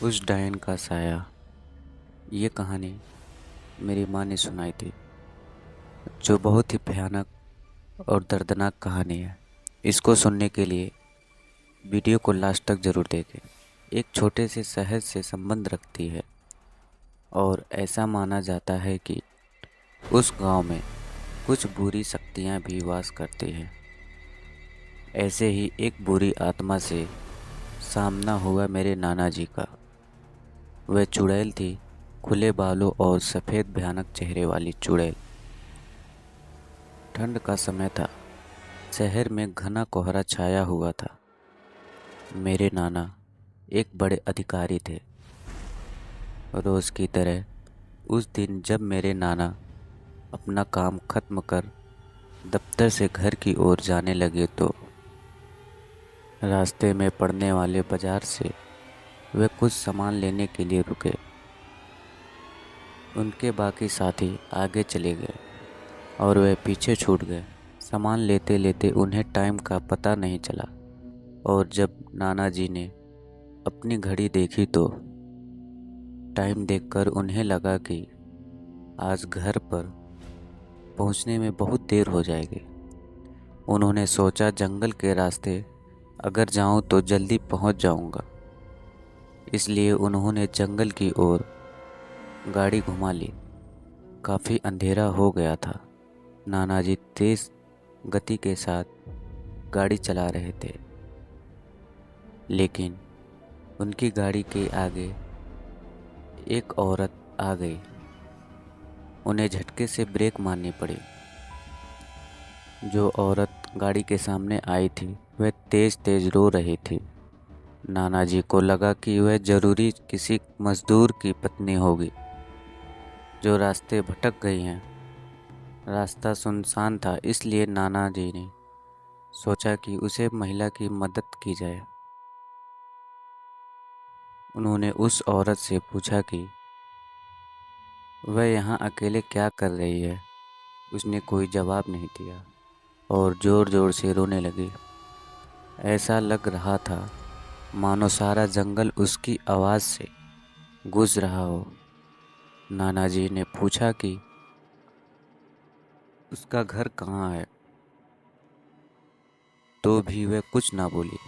उस डायन का साया। ये कहानी मेरी माँ ने सुनाई थी, जो बहुत ही भयानक और दर्दनाक कहानी है। इसको सुनने के लिए वीडियो को लास्ट तक ज़रूर देखें। एक छोटे से शहर से संबंध रखती है और ऐसा माना जाता है कि उस गांव में कुछ बुरी शक्तियां भी वास करती हैं। ऐसे ही एक बुरी आत्मा से सामना हुआ मेरे नाना जी का। वह चुड़ैल थी, खुले बालों और सफ़ेद भयानक चेहरे वाली चुड़ैल। ठंड का समय था, शहर में घना कोहरा छाया हुआ था। मेरे नाना एक बड़े अधिकारी थे। रोज़ की तरह उस दिन जब मेरे नाना अपना काम खत्म कर दफ्तर से घर की ओर जाने लगे तो रास्ते में पड़ने वाले बाजार से वे कुछ सामान लेने के लिए रुके। उनके बाकी साथी आगे चले गए और वे पीछे छूट गए। सामान लेते लेते उन्हें टाइम का पता नहीं चला और जब नाना जी ने अपनी घड़ी देखी तो टाइम देखकर उन्हें लगा कि आज घर पर पहुंचने में बहुत देर हो जाएगी। उन्होंने सोचा जंगल के रास्ते अगर जाऊं तो जल्दी पहुंच जाऊंगा, इसलिए उन्होंने जंगल की ओर गाड़ी घुमा ली। काफ़ी अंधेरा हो गया था। नाना जी तेज गति के साथ गाड़ी चला रहे थे, लेकिन उनकी गाड़ी के आगे एक औरत आ गई। उन्हें झटके से ब्रेक मारनी पड़ी। जो औरत गाड़ी के सामने आई थी वह तेज तेज रो रही थी। नाना जी को लगा कि वह जरूरी किसी मजदूर की पत्नी होगी जो रास्ते भटक गई हैं। रास्ता सुनसान था, इसलिए नाना जी ने सोचा कि उसे महिला की मदद की जाए। उन्होंने उस औरत से पूछा कि वह यहाँ अकेले क्या कर रही है। उसने कोई जवाब नहीं दिया और ज़ोर ज़ोर से रोने लगी। ऐसा लग रहा था मानो सारा जंगल उसकी आवाज़ से गूंज रहा हो। नाना जी ने पूछा कि उसका घर कहाँ है, तो भी वह कुछ ना बोली।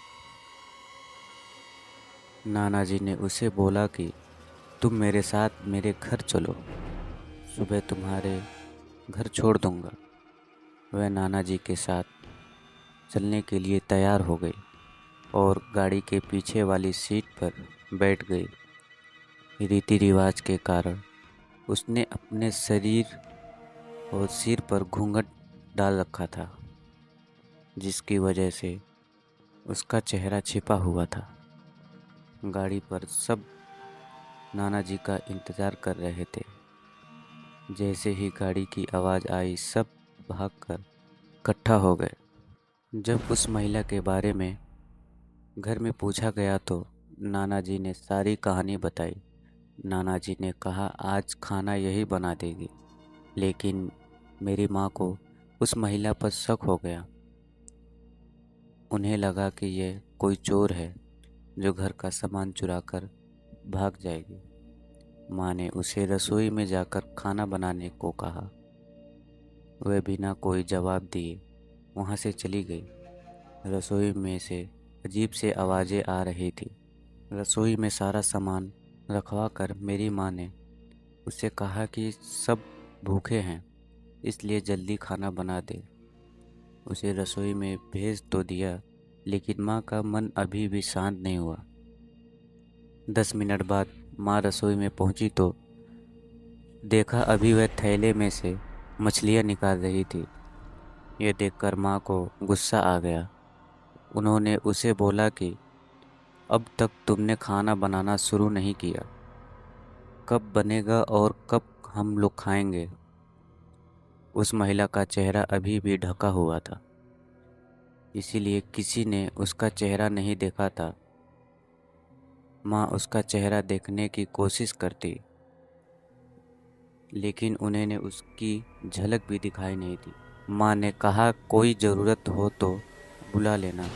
नाना जी ने उसे बोला कि तुम मेरे साथ मेरे घर चलो, सुबह तुम्हारे घर छोड़ दूंगा। वह नाना जी के साथ चलने के लिए तैयार हो गई और गाड़ी के पीछे वाली सीट पर बैठ गई। रीति रिवाज के कारण उसने अपने शरीर और सिर पर घूंघट डाल रखा था, जिसकी वजह से उसका चेहरा छिपा हुआ था। गाड़ी पर सब नाना जी का इंतज़ार कर रहे थे। जैसे ही गाड़ी की आवाज़ आई, सब भागकर इकट्ठा हो गए। जब उस महिला के बारे में घर में पूछा गया तो नाना जी ने सारी कहानी बताई। नाना जी ने कहा आज खाना यही बना देगी, लेकिन मेरी माँ को उस महिला पर शक हो गया। उन्हें लगा कि यह कोई चोर है जो घर का सामान चुरा कर भाग जाएगी। माँ ने उसे रसोई में जाकर खाना बनाने को कहा। वह बिना कोई जवाब दिए वहाँ से चली गई। रसोई में से अजीब से आवाज़ें आ रही थी। रसोई में सारा सामान रखवा कर मेरी माँ ने उसे कहा कि सब भूखे हैं, इसलिए जल्दी खाना बना दे। उसे रसोई में भेज तो दिया, लेकिन माँ का मन अभी भी शांत नहीं हुआ। 10 मिनट बाद माँ रसोई में पहुंची तो देखा अभी वह थैले में से मछलियाँ निकाल रही थी। यह देखकर माँ को गुस्सा आ गया। उन्होंने उसे बोला कि अब तक तुमने खाना बनाना शुरू नहीं किया, कब बनेगा और कब हम लोग खाएंगे। उस महिला का चेहरा अभी भी ढका हुआ था, इसीलिए किसी ने उसका चेहरा नहीं देखा था। माँ उसका चेहरा देखने की कोशिश करती, लेकिन उन्हें उसकी झलक भी दिखाई नहीं दी। माँ ने कहा कोई ज़रूरत हो तो बुला लेना,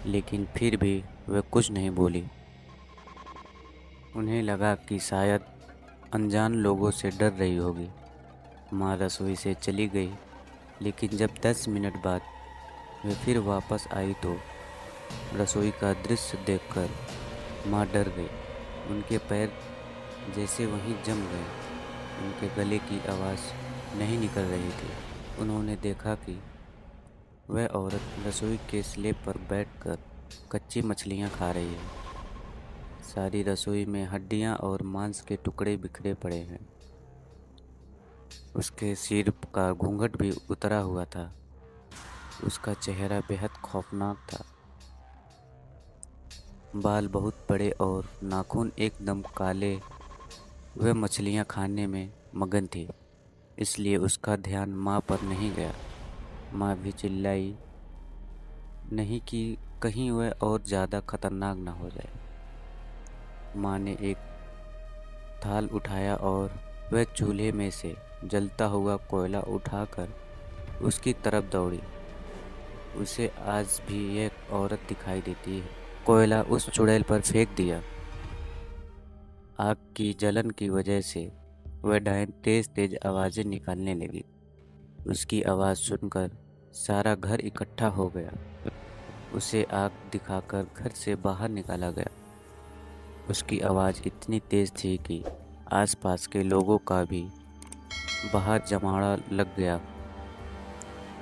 लेकिन फिर भी वह कुछ नहीं बोली। उन्हें लगा कि शायद अनजान लोगों से डर रही होगी। माँ रसोई से चली गई, लेकिन जब 10 मिनट बाद वे फिर वापस आई तो रसोई का दृश्य देखकर माँ डर गई। उनके पैर जैसे वहीं जम गए। उनके गले की आवाज़ नहीं निकल रही थी। उन्होंने देखा कि वह औरत रसोई के स्लैब पर बैठकर कच्ची मछलियाँ खा रही है। सारी रसोई में हड्डियाँ और मांस के टुकड़े बिखरे पड़े हैं। उसके सिर का घूंघट भी उतरा हुआ था। उसका चेहरा बेहद खौफनाक था। बाल बहुत बड़े और नाखून एकदम काले। वह मछलियाँ खाने में मगन थी, इसलिए उसका ध्यान माँ पर नहीं गया। माँ भी चिल्लाई नहीं कि कहीं वह और ज़्यादा खतरनाक ना हो जाए। माँ ने एक थाल उठाया और वह चूल्हे में से जलता हुआ कोयला उठाकर उसकी तरफ दौड़ी। उसे आज भी एक औरत दिखाई देती है। कोयला उस चुड़ैल पर फेंक दिया। आग की जलन की वजह से वह डायन तेज तेज आवाज़ें निकालने लगी। उसकी आवाज़ सुनकर सारा घर इकट्ठा हो गया। उसे आग दिखाकर घर से बाहर निकाला गया। उसकी आवाज़ इतनी तेज थी कि आसपास के लोगों का भी बाहर जमावड़ा लग गया।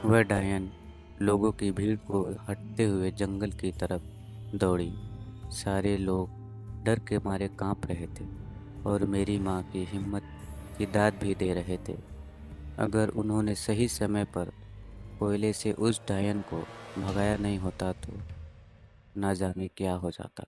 वह डायन लोगों की भीड़ को हटते हुए जंगल की तरफ दौड़ी। सारे लोग डर के मारे कांप रहे थे और मेरी माँ की हिम्मत की दाद भी दे रहे थे। अगर उन्होंने सही समय पर कोयले से उस डायन को भगाया नहीं होता तो ना जाने क्या हो जाता।